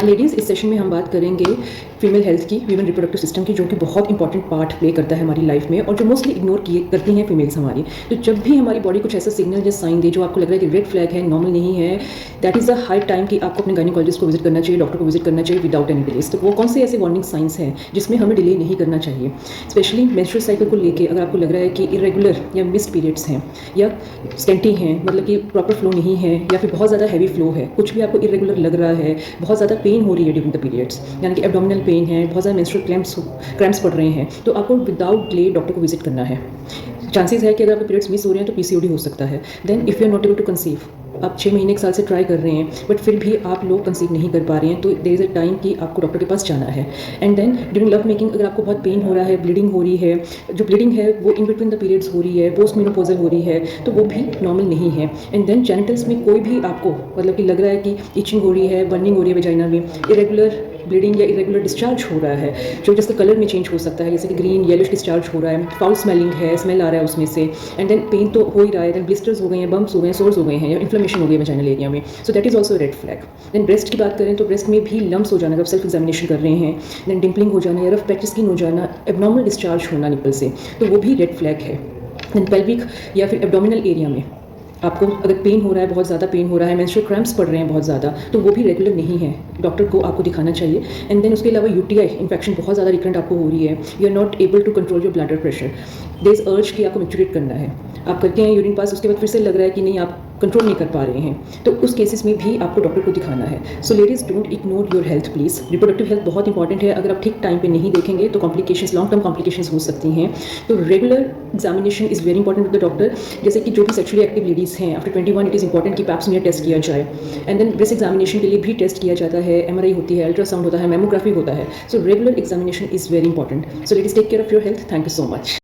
Ladies, इस session में हम बात करेंगे फीमेल हेल्थ की, वीमेन रिप्रोडक्टिव सिस्टम की, जो कि बहुत इंपॉर्टेंट पार्ट प्ले करता है हमारी लाइफ में और जो मोस्टली इग्नोर करती हैं फीमेल्स हमारी। तो जब भी हमारी बॉडी कुछ ऐसा सिग्नल या साइन दे जो आपको लग रहा है कि रेड फ्लैग है, नॉर्मल नहीं है, that is the high time कि आपको अपने गायनिकोलॉजिस्ट को विजिट करना चाहिए, डॉक्टर को विजिट करना चाहिए विदाउट एनी डिलेस। तो वो कौन से ऐसे वार्निंग साइंस हैं जिसमें हमें डिले नहीं करना चाहिए? स्पेशली मेंस्ट्रुअल साइकिल को लेके अगर आपको लग रहा है कि इरेगुलर या मिस्ड पीरियड्स हैं या स्टेंटी हैं, मतलब कि प्रॉपर फ्लो नहीं है या फिर बहुत ज़्यादा हैवी फ्लो है, कुछ भी आपको इरेगुलर लग रहा है, बहुत ज़्यादा पेन हो रही है ड्यूरिंग द पीरियड्स, यानी कि एब्डोमिनल पेन है, बहुत ज़्यादा मेंस्ट्रुअल क्रैम्प्स पड़ रहे हैं, तो आपको विदाउट डिले डॉक्टर को विजिट करना है। चांसेस है कि अगर आपके पीरियड्स मिस हो रहे हैं तो पीसीओडी हो सकता है। Then if you are not able to conceive, आप 6 महीने 1 साल से ट्राई कर रहे हैं बट फिर भी आप लोग कंसीव नहीं कर पा रहे हैं, तो देयर इज़ अ टाइम कि आपको डॉक्टर के पास जाना है। And then during love making अगर आपको बहुत पेन हो रहा है, ब्लीडिंग हो रही है, जो ब्लीडिंग है वो इन बिटवीन द पीरियड्स हो रही है, पोस्ट मेनोपॉजल हो रही है, तो वो भी नॉर्मल नहीं है। एंड देन जेनिटल्स में कोई भी आपको मतलब कि लग रहा है कि इचिंग हो रही है, बर्निंग हो रही है वेजाइना में, इरेगुलर ब्लीडिंग या इरेगुलर डिस्चार्ज हो रहा है जो जिसका कलर में चेंज हो सकता है, जैसे कि ग्रीन येलोश डिस्चार्ज हो रहा है, फाउल स्मेलिंग है, स्मेल आ रहा है उसमें से, एंड देन पेन तो हो ही रहा है, देन ब्लिस्टर्स हो गए हैं, बम्प्स हो गए हैं, सोर्स हो गए हैं या इन्फ्लेमेशन हो गई है वेजाइनल एरिया में, so that is also red flag. Then breast की बात करें तो ब्रेस्ट में भी लम्स हो जाना, जब सेल्फ एग्जामिनेशन कर रहे हैं, देन डिम्पलिंग हो जाना या रफ पैच स्किन हो जाना, एबनॉर्मल डिस्चार्ज होना निपल से, तो वो भी रेड फ्लैग है। देन पेल्विक या फिर एब्डोमिनल एरिया में आपको अगर पेन हो रहा है, बहुत ज़्यादा पेन हो रहा है, मेंस्ट्रुअल क्रैम्प्स पड़ रहे हैं बहुत ज़्यादा, तो वो भी रेगुलर नहीं है, डॉक्टर को आपको दिखाना चाहिए। एंड देन उसके अलावा यूटीआई इन्फेक्शन बहुत ज़्यादा रिकरेंट आपको हो रही है, you are not able to control your bladder pressure, there is urge कि आपको मैच्योरेट करना है, आप करके हैं यूरिन पास, उसके बाद फिर से लग रहा है कि नहीं आप कंट्रोल नहीं कर पा रहे हैं, तो उस केसेस में भी आपको डॉक्टर को दिखाना है। सो ladies, don't ignore your health please. Reproductive health बहुत इंपॉर्टेंट है, अगर आप ठीक टाइम पे नहीं देखेंगे तो कॉम्प्लिकेशंस, लॉन्ग टर्म कॉम्प्लिकेशंस हो सकती हैं। तो regular examination is very important with the doctor. जैसे कि जो भी सेक्सुअली एक्टिव लेडीज़ हैं आफ्टर 21 इट इज़ इंपॉर्टेंट कि पैप स्मीयर टेस्ट किया जाए। एंड देन ब्रेस्ट एग्जामिनेशन के लिए भी टेस्ट किया जाता है, एमआरआई होती है, अल्ट्रासाउंड होता है, मैमोग्राफी होता है। So regular examination is very important. So ladies, take care of your health. Thank you so much.